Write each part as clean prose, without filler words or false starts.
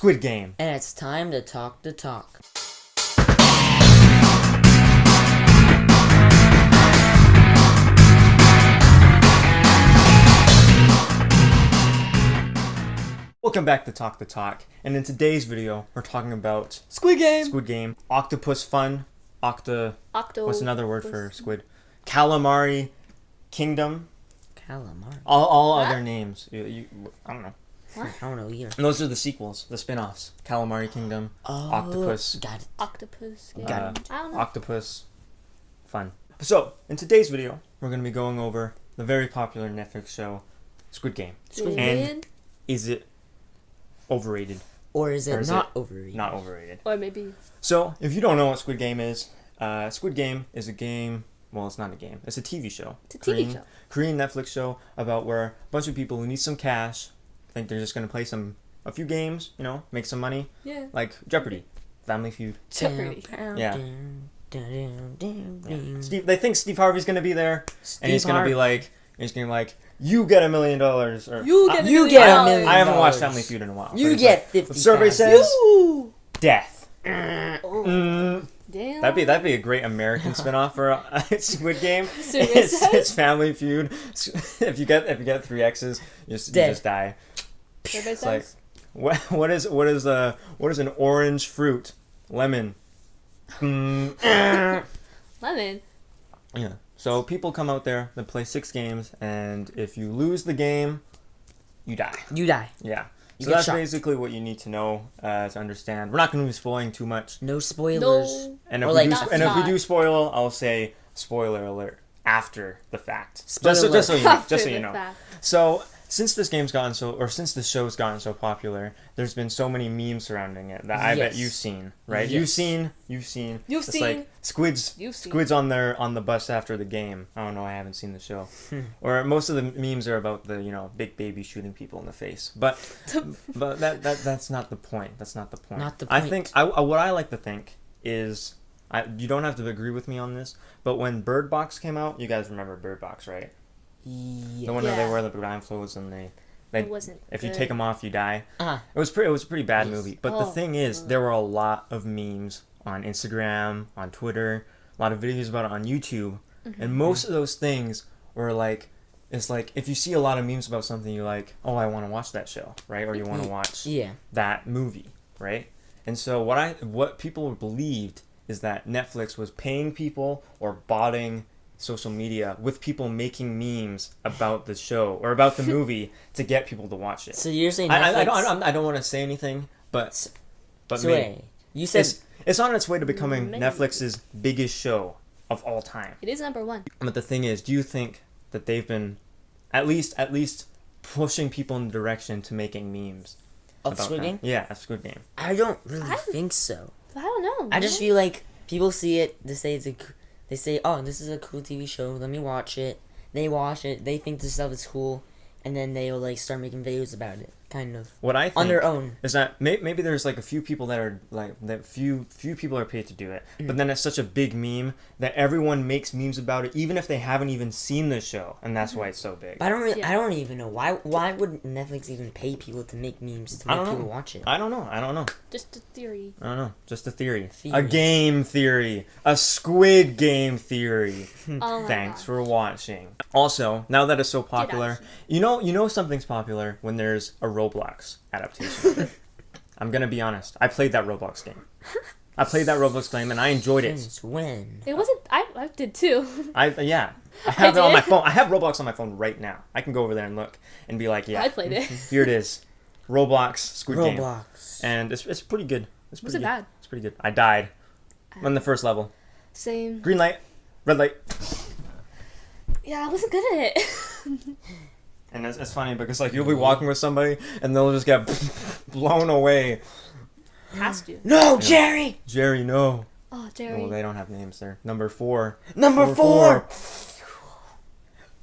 Squid Game. And it's time to talk the talk. Welcome back to Talk the Talk, and in today's video, we're talking about Squid Game! Squid Game, Octopus Fun, what's another word for squid? Calamari Kingdom. Calamari. All other names. I don't know. What? I don't know either. And those are the sequels, the spin-offs. Calamari Kingdom, Octopus. Got it. Octopus game. Got it. I don't know. Octopus Fun. So, in today's video, we're going to be going over the very popular Netflix show, Squid Game. Squid. And is it overrated? Or is it not overrated? Not overrated. Or maybe. So, if you don't know what Squid Game is a game. Well, it's not a game. It's a TV show. It's a TV show. Korean Netflix show about where a bunch of people who need some cash think they're just going to play a few games, make some money. Yeah. Like Jeopardy, Family Feud. Jeopardy. Yeah. They think Steve Harvey's going to be there, and he's going to be like, you get $1 million. Or You get you $1 get million. $1 million. I haven't watched Family Feud in a while. You get 50. The survey says death. Damn. That'd be a great American spinoff for Squid Game. It's Family Feud. If you get 3 X's, you just die. Survey It's like, says. what is an orange fruit? Lemon. Lemon. Yeah. So people come out there, they play 6 games, and if you lose the game, you die. You die. Yeah. You So get that's shot. basically what you need to know to understand. We're not going to be spoiling too much. No spoilers. No. And Or if like- if we do spoil, I'll say spoiler alert after the fact. Spoiler Just so you know. After Just so you the know. fact. So since this show's gotten so popular, there's been so many memes surrounding it that I bet Yes. you've seen, right? Yes. You've seen. You've It's seen. like Squid's You've seen. Squid's on the bus after the game. I don't know. I haven't seen the show. Or most of the memes are about the big baby shooting people in the face. But that's not the point. That's not the point. Not the I point. think what I like to think is you don't have to agree with me on this, but when Bird Box came out, you guys remember Bird Box, right? Yeah. The one where Yeah. they wear the blindfolds and they It wasn't. if you good. take them off, you die. Uh-huh. It was a pretty bad movie. But the Oh. thing is, there were a lot of memes on Instagram, on Twitter, a lot of videos about it on YouTube, and most of those things were like, it's like if you see a lot of memes about something, you're like, oh, I want to watch that show, right? Or you want to watch Yeah. that movie, right? And so what people believed is that Netflix was paying people or botting social media with people making memes about the show or about the movie to get people to watch it. So you're saying I Netflix... don't want to say anything, but So maybe. wait, you said... It's on its way to becoming Maybe. Netflix's biggest show of all time. It is number 1. But the thing is, do you think that they've been at least pushing people in the direction to making memes Of about Squid that? Game? Yeah, of Squid Game. I don't really I- think so. I don't know. I just feel like people see it, they say, oh, this is a cool TV show, let me watch it. They watch it, they think this stuff is cool, and then they'll like start making videos about it, kind of. What I think On their own. is that maybe there's like a few people that are like that few people are paid to do it, but then it's such a big meme that everyone makes memes about it, even if they haven't even seen the show, and that's why it's so big. But I Yeah. don't even know why would Netflix even pay people to make memes to I make don't people know. watch it? I don't know. Just a theory. I don't know. Just a theory. A Theories. game theory. A Squid Game theory. Oh my Thanks God. for watching. Also, now that it's so out popular, of you know something's popular when there's a Roblox adaptation. I'm gonna be honest. I played that Roblox game. And I enjoyed it. Since when? It wasn't. I did too. I have it on did? my phone. I have Roblox on my phone right now. I can go over there and look and be like, yeah, I played it. here it is. Roblox Squid Game. Roblox. And it's pretty good. It's pretty Was it good. bad? It's pretty good. I died on the first level. Same. Green light, red light. Yeah, I wasn't good at it. And it's funny because like you'll be walking with somebody and they'll just get blown away. Past you. No, Jerry! Jerry, no. Oh, Jerry. Oh, they don't have names there. Number 4. Number 4!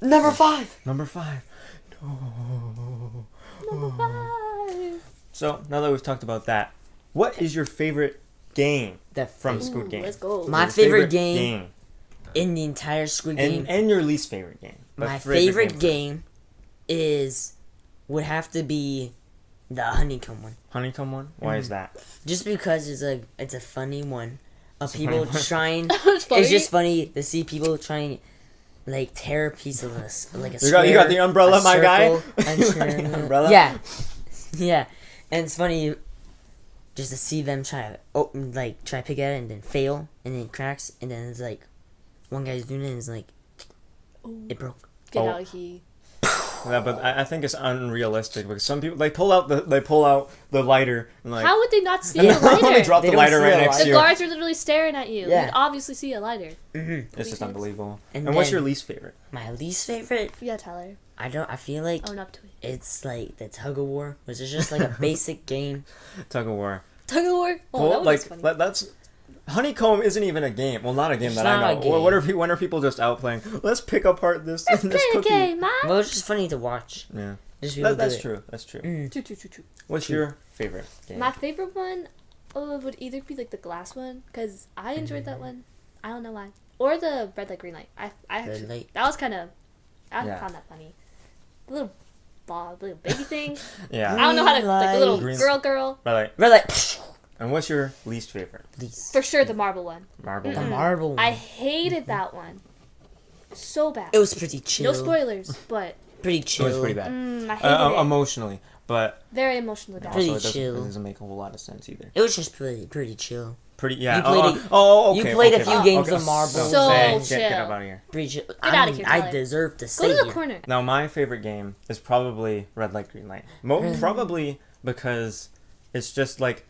Number 5! Number 5. No. Number 5. So now that we've talked about that, what is your favorite game from Squid Game? Let's go. My Your favorite game in the entire Squid Game. and your least favorite game. But My favorite game would have to be The honeycomb one. Honeycomb one? Why is that? Just because it's a funny one. Of It's a people funny one. trying. It's funny. It's just funny to see people trying, like, tear a piece of this, like a You square. got the umbrella, a my guy? circle, a You got the triangle. umbrella? Yeah, yeah, and it's funny just to see them try to open, like, try to pick at it and then fail and then it cracks and then it's like one guy's doing it and it's like it broke. Get Oh. out of here. Yeah, but I think it's unrealistic because some people they pull out the lighter and like How would they not see Yeah. a lighter? they drop They the don't lighter see right a next lighter. to The you. guards are literally staring at you. Yeah. You'd obviously see a lighter. It's just unbelievable. And what's then- your least favorite? My least favorite, Yeah, Tyler. I feel like Own up to it. it's like the tug of war, which is just like a basic game. Tug of war. Tug of war. Oh, Well, that was like funny. that's Honeycomb isn't even a game. Well, not a game It's that I not a know. game. When are people just out playing? Let's pick apart this Let's this play a cookie. game, man. Well, it's just funny to watch. Yeah, Just people do that's it. true. That's true. Mm. True. What's your favorite game? My favorite one would either be like the glass one, because I enjoyed that one. I don't know why. Or the red light, green light. I actually, light. that was kind of, I Yeah. found that funny. The little ball, the little baby thing. Yeah, I don't know how to, like the little Green- girl. but like, Red light. and what's your least favorite? Please. For sure, the marble one. Marble. The Mm-mm. marble one. I hated that one. So bad. It was pretty chill. No spoilers, but Pretty It chill. was pretty bad. I hated it. Emotionally, but Very emotionally bad. Pretty also chill. it doesn't make a whole lot of sense either. It was just pretty chill. Pretty yeah. You played okay. you played a okay, few okay. games Okay. of marble. So get chill. out of here. Pretty chill. Get outta here, I Tyler. deserve to Go stay to the here. corner. Now, my favorite game is probably Red Light, Green Light. Probably because it's just like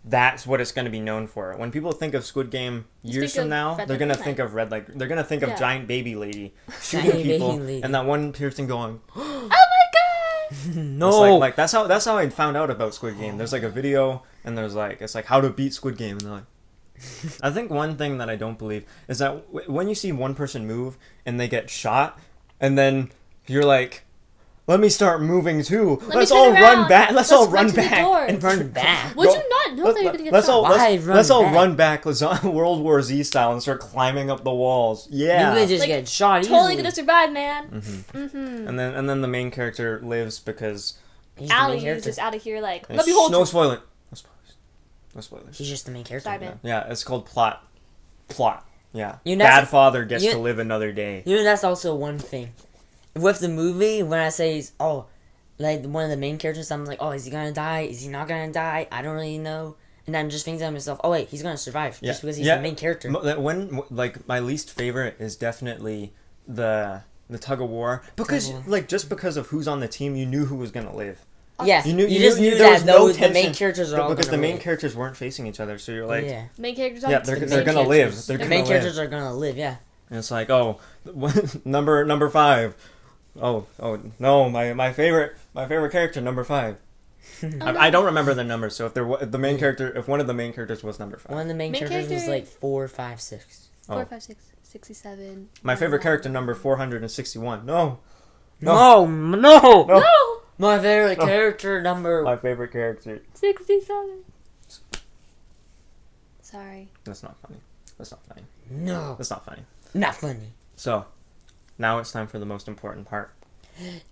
that's what it's going to be known for. When people think of Squid Game years think from of now, Red they're Light, going to Green think of Red Light. They're going to think of Yeah. giant baby lady shooting Giant people, baby lady. and that one person going. Oh my god! No. It's like that's how I found out about Squid Game. There's like a video, and there's like it's like how to beat Squid Game, and they're like. I think one thing that I don't believe is that when you see one person move and they get shot, and then you're like, "Let me start moving too. Let me Let's turn all around. run back. Let's all Let's run run to the back door." and Run back. Would you not know that you're gonna get let's shot? all Why let's, run let's all back? run back. Let's World War Z style and start climbing up the walls. Yeah. You could just Like, get shot Totally easily. gonna survive, man. Mm-hmm. And then the main character lives because He's the main Ali is character. just out of here like, let me hold no you. spoiling. No spoilers. No spoilers. He's just the main character. Sorry, man. Yeah, it's called plot. Yeah. You know, Bad that's- father gets you- to live another day. You know, that's also one thing. With the movie, when I say, oh, like, one of the main characters, I'm like, oh, is he gonna die? Is he not gonna die? I don't really know. And I'm just thinking to myself, oh, wait, he's gonna survive. Yeah. Just because he's Yeah. the main character. When like my least favorite is definitely the tug of war because Tug of war. like just because of who's on the team, you knew who was gonna live. Yeah, You knew just knew there was that no those, the main tension, characters are all because the gonna main live. characters weren't facing each other, so you're like, yeah. Main characters. Yeah, on they're the gonna main live. characters. They're The gonna main live. characters are gonna live, yeah. And it's like, oh, number 5. Oh no, my favorite character number 5. I don't remember the numbers, so if one of the main characters was number 5. One of the main Main characters was character- like 4, 5, 6. 4, Oh. 5, 6, 67. My favorite character number 461. No. No, no! No. No! My favorite No. character number. My favorite character. 67. Sorry. That's not funny. That's not funny. No. That's not funny. Not funny. So, now it's time for the most important part.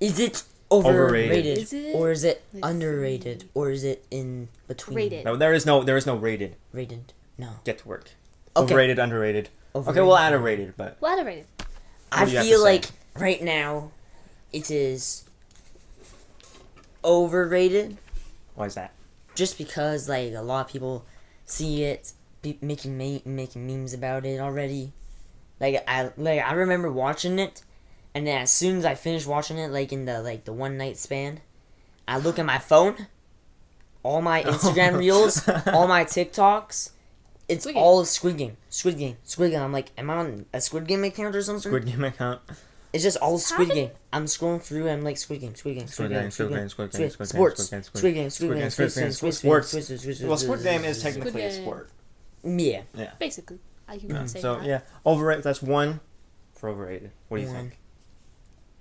Is it Overrated. overrated? Is it? Or is it Let's underrated? see. Or is it in between? Rated. No, there is no rated. Rated. No. Get to work. Okay. Overrated, underrated. Okay, Overrated. we'll add a rated, but What rated? I do you have to feel say? like right now it is overrated why is that? just because like a lot of people see it making memes about it already. Like I remember watching it, and then as soon as I finished watching it, like in the one night span, I look at my phone, all my Instagram reels, all my TikToks. It's Squid Game. all Squid Game. Squid Game. Squid Game. I'm like, am I on a Squid Game account or something? Squid Game account. It's just all Squid How Game. I'm scrolling through and I'm like Squid Game, Squid Game, Squid Game, Squid Game, Squid Squid Game, Squid Game, Sports, Squid Game, Squid Game, Squid Game, Squid Game, Squid Sports. Game, Well, Squid Game is technically a Game. sport. Yeah. Basically. I can Yeah. say So that. yeah, overrated. That's 1 for overrated. What do you One. think?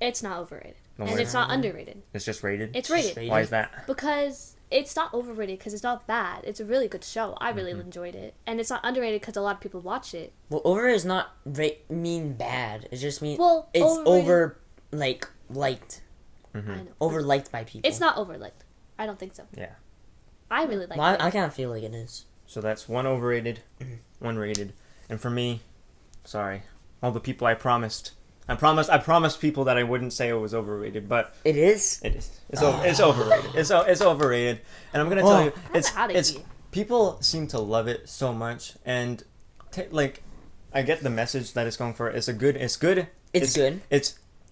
It's not overrated. No and way. it's not underrated. It's just rated. It's rated. Why is that? Because it's not overrated because it's not bad. It's a really good show. I really Mm-hmm. enjoyed it. And it's not underrated because a lot of people watch it. Well, over is not mean bad. It just means Well, it's overrated- over liked, Mm-hmm. I know. over liked by people. It's not overliked. I don't think so. Yeah. I really like Well, it. I kind of feel like it is. So that's 1 overrated, 1 rated. And for me, sorry, all the people I promised people that I wouldn't say it was overrated, but It is. it is. It's overrated. It's overrated. And I'm gonna tell you, I'm outta here. people seem to love it so much, and like, I get the message that it's going for. It's good.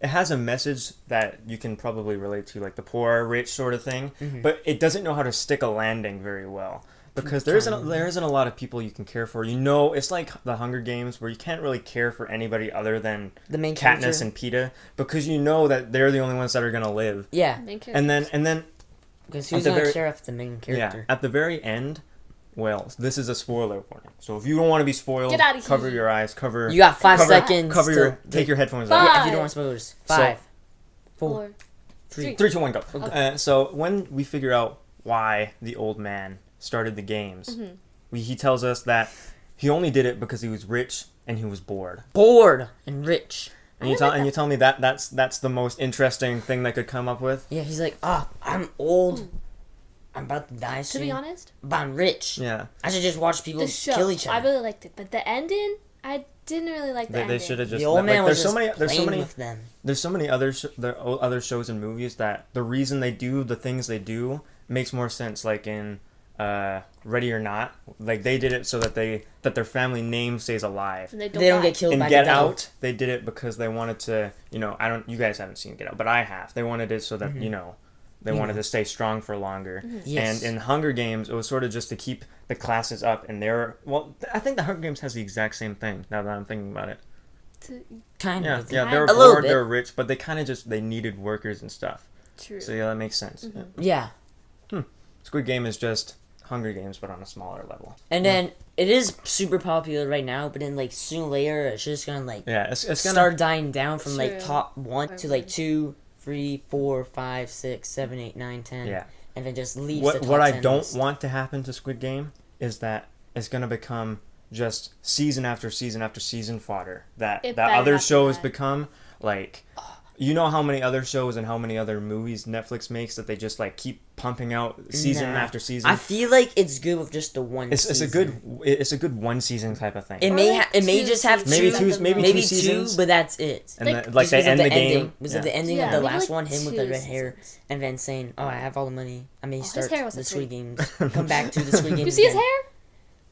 It has a message that you can probably relate to, like the poor, rich sort of thing, but it doesn't know how to stick a landing very well. Because there isn't a lot of people you can care for. You know, it's like the Hunger Games where you can't really care for anybody other than The main Katniss character. and Peeta, because you know that they're the only ones that are gonna live. Yeah. Main And characters. then Because At who's the gonna very- care if the main character? yeah, at the very end, well, this is a spoiler warning. So if you don't want to be spoiled, Get outta cover here. your eyes, cover. You got 5 cover- seconds. Cover to- your. Take your headphones Five. off. Yeah, if you don't want spoilers. 5, 4, 4, 3. 3, 2, 1, go. Okay. So when we figure out why the old man started the games, he tells us that he only did it because he was rich and he was bored. Bored and rich. And you tell me that's the most interesting thing they could come up with. Yeah, he's like, I'm old. I'm about to die To soon. be honest, But I'm rich. Yeah, I should just watch people the show, kill each I other. really liked it. But the ending, I didn't really like the they ending. should have just. The old man was there's just so many. playing with them. There's so many other shows and movies that the reason they do the things they do makes more sense. Like in Ready or Not, like they did it so that their family name stays alive. And they They don't die. get killed In by Get the devil. Out, they did it because they wanted to. You guys haven't seen Get Out, but I have. They wanted it so that they wanted to stay strong for longer. Yes. And in Hunger Games, it was sort of just to keep the classes up. And I think the Hunger Games has the exact same thing. Now that I'm thinking about it. Kind Yeah, of. yeah, they're A little bored, bit. they're rich, but they needed workers and stuff. True. So yeah, that makes sense. Yeah. Squid Game is just Hunger Games, but on a smaller level. And then it is super popular right now, but then like sooner or later it's just gonna like Yeah, it's gonna start dying down from like True. top 1 to like 2, 3, 4, 5, 6, 7, 8, 9, 10. Yeah. And then just leaves the What top what I 10 don't list. want to happen to Squid Game is that it's gonna become just season after season after season fodder that It that better other not be shows that. become. Like, you know how many other shows and how many other movies Netflix makes that they just like keep pumping out season Nah. after season. I feel like it's good with just the one it's season. a good one season type of thing. It Or may like it may two just have seasons. two, Maybe maybe two two, seasons. but that's it. And Like, then, like Just they because end of the ending. game. Was yeah. it the ending Yeah, of the maybe last like one? Him with the 2 red hair, seasons. and then saying, "Oh, I have all the money. I may his start hair was the a Squid dream. Games. Come back to the Squid Games. You see his again. hair?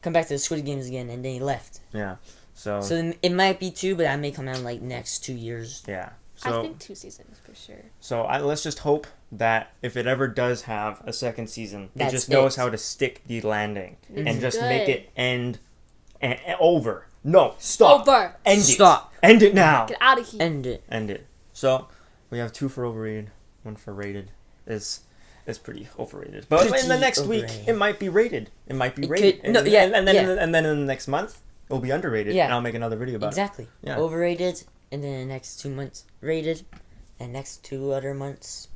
Come back to the Squid Games again," and then he left. Yeah. So So then it might be 2, but that may come out in like next 2 years. yeah. I So think 2 seasons for sure. let's just hope that if it ever does have a second season, it That's just knows it. how to stick the landing It's and just good. make it end and over. No, stop. Over. End it. Stop. End it now. Get out of here. End it. End it. So we have 2 for overrated, 1 for rated. It's pretty overrated. But in the Pretty next week, overrated. it might be rated. It might be It rated. could- no, yeah, and then yeah. and then in the next month, it'll be underrated. Yeah. And I'll make another video about Exactly. Yeah. Overrated, and then the next 2 months rated, and next 2 other months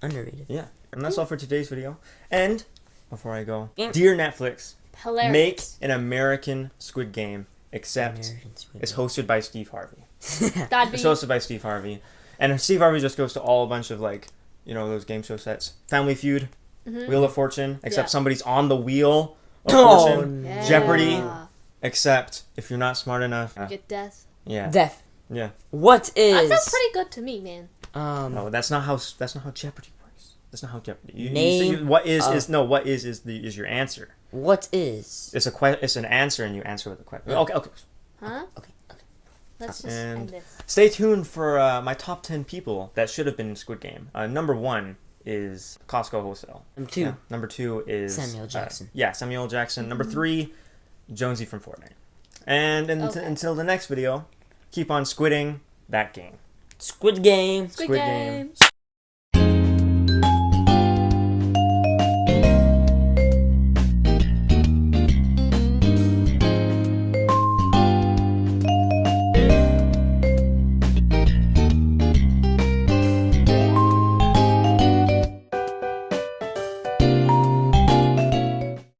underrated. it. Yeah. And that's all for today's video. And before I go, Yeah. dear Netflix, Hilarious. make an American Squid Game, except American Squid it's Game. hosted by Steve Harvey. That'd be It's hosted by Steve Harvey. And Steve Harvey just goes to all a bunch of, like, those game show sets. Family Feud, Wheel of Fortune, except Yeah. somebody's on the wheel of Oh, Fortune. Yeah. Jeopardy. Except if you're not smart enough. Get death. Yeah. Death. Yeah. What That is? sounds pretty good to me, man. No, that's not how Jeopardy works. That's not how Jeopardy. Name what is a- is no what is your answer. What is? It's an answer and you answer with a question. Okay. Huh? Okay. Let's just And- end this. Stay tuned for my top 10 people that should have been in Squid Game. Number 1 is Costco Wholesale. Number 2. Yeah. Number 2 is Samuel Jackson. Samuel L. Jackson. Number 3, Jonesy from Fortnite. And Okay. until the next video, keep on squidding that game. Squid Game. Squid Squid Game. Game.